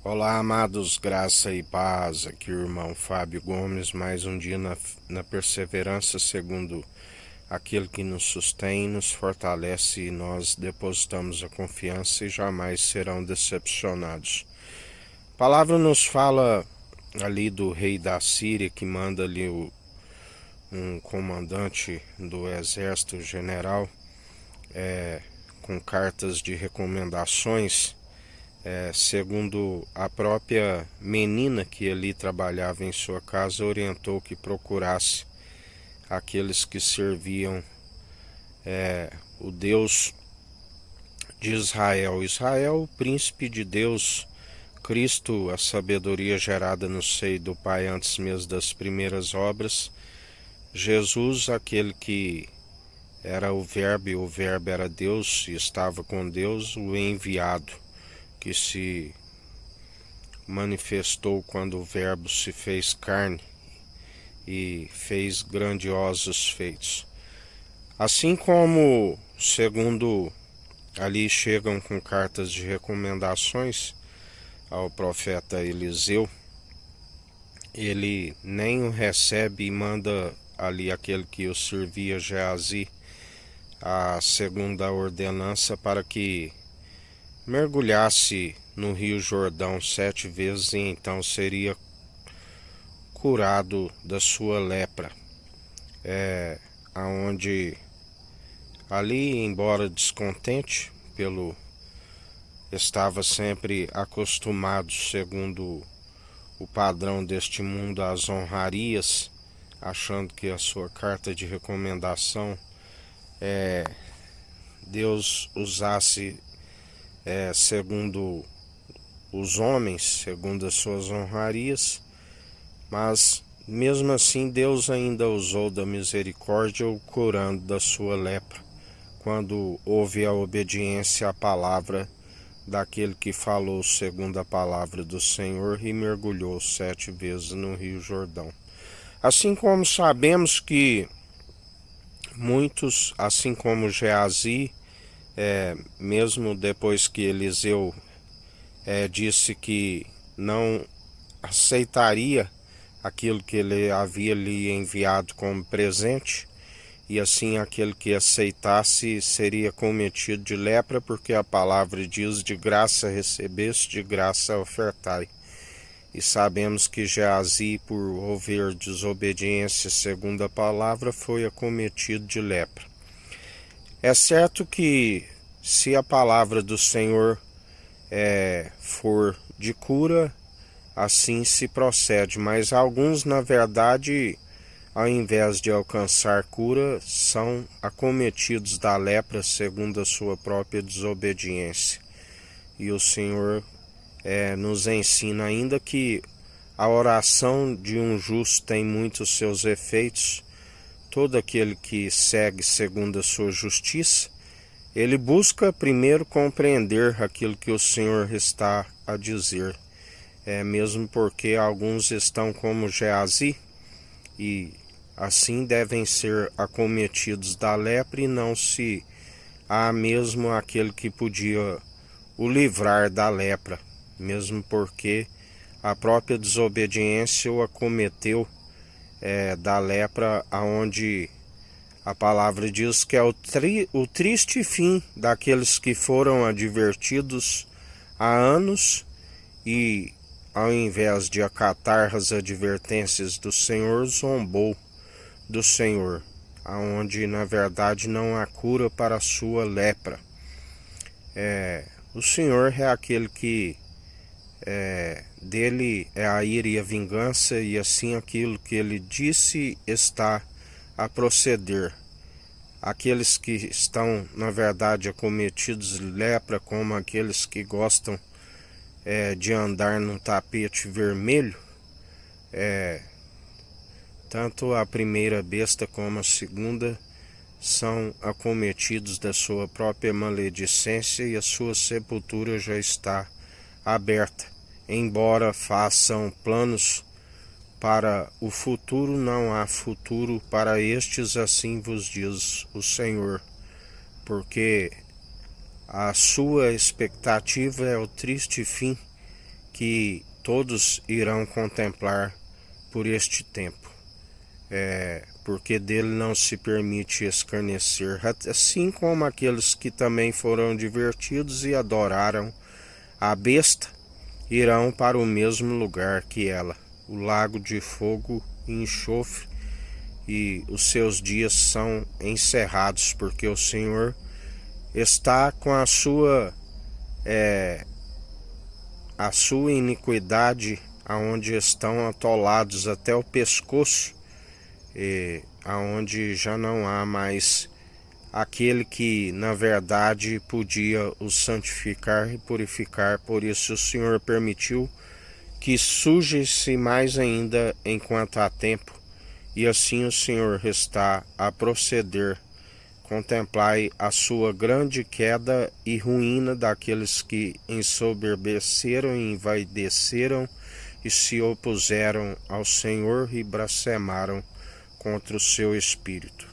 Olá, amados, graça e paz. Aqui o irmão Fábio Gomes, mais um dia na perseverança, segundo aquele que nos sustém, nos fortalece, e nós depositamos a confiança e jamais serão decepcionados. A palavra nos fala ali do rei da Síria, que manda ali um comandante do exército general com cartas de recomendações. Segundo a própria menina que ali trabalhava em sua casa, orientou que procurasse aqueles que serviam o Deus de Israel. Israel, o príncipe de Deus, Cristo, a sabedoria gerada no seio do Pai antes mesmo das primeiras obras, Jesus, aquele que era o Verbo, e o Verbo era Deus e estava com Deus, o enviado, que se manifestou quando o Verbo se fez carne e fez grandiosos feitos. Assim como, segundo ali chegam com cartas de recomendações ao profeta Eliseu, ele nem o recebe e manda ali aquele que o servia, Geazi, a segunda ordenança para que mergulhasse no Rio Jordão 7 vezes e então seria curado da sua lepra. Aonde ali, embora descontente pelo estava sempre acostumado, segundo o padrão deste mundo, às honrarias, achando que a sua carta de recomendação Deus usasse segundo os homens, segundo as suas honrarias, mas mesmo assim Deus ainda usou da misericórdia, o curando da sua lepra, quando houve a obediência à palavra daquele que falou segundo a palavra do Senhor e mergulhou 7 vezes no Rio Jordão. Assim como sabemos que muitos, assim como Geazi, mesmo depois que Eliseu disse que não aceitaria aquilo que ele havia lhe enviado como presente, e assim aquele que aceitasse seria cometido de lepra, porque a palavra diz: de graça recebeste, de graça ofertai. E sabemos que Geazi, por houver desobediência segundo a palavra, foi acometido de lepra. É certo que se a palavra do Senhor for de cura, assim se procede, mas alguns, na verdade, ao invés de alcançar cura, são acometidos da lepra segundo a sua própria desobediência. E o Senhor nos ensina ainda que a oração de um justo tem muitos seus efeitos. Todo aquele que segue segundo a sua justiça, ele busca primeiro compreender aquilo que o Senhor está a dizer. Mesmo porque alguns estão como Geazi, e assim devem ser acometidos da lepra, e não se há mesmo aquele que podia o livrar da lepra, mesmo porque a própria desobediência o acometeu da lepra, aonde a palavra diz que é o triste fim daqueles que foram advertidos há anos e, ao invés de acatar as advertências do Senhor, zombou do Senhor, aonde na verdade não há cura para a sua lepra. O Senhor é aquele que dele é a ira e a vingança, e assim aquilo que ele disse está a proceder. Aqueles que estão, na verdade, acometidos de lepra, como aqueles que gostam de andar num tapete vermelho, tanto a primeira besta como a segunda são acometidos da sua própria maledicência, e a sua sepultura já está aberta. Embora façam planos para o futuro, não há futuro para estes, assim vos diz o Senhor, porque a sua expectativa é o triste fim que todos irão contemplar por este tempo, porque dele não se permite escarnecer, assim como aqueles que também foram divertidos e adoraram a besta irão para o mesmo lugar que ela, o lago de fogo e enxofre, e os seus dias são encerrados, porque o Senhor está com a sua iniquidade, aonde estão atolados até o pescoço, e aonde já não há mais aquele que na verdade podia os santificar e purificar. Por isso o Senhor permitiu que suje-se mais ainda enquanto há tempo, e assim o Senhor está a proceder. Contemplai a sua grande queda e ruína daqueles que ensoberbeceram e envaideceram e se opuseram ao Senhor e blasfemaram contra o seu Espírito.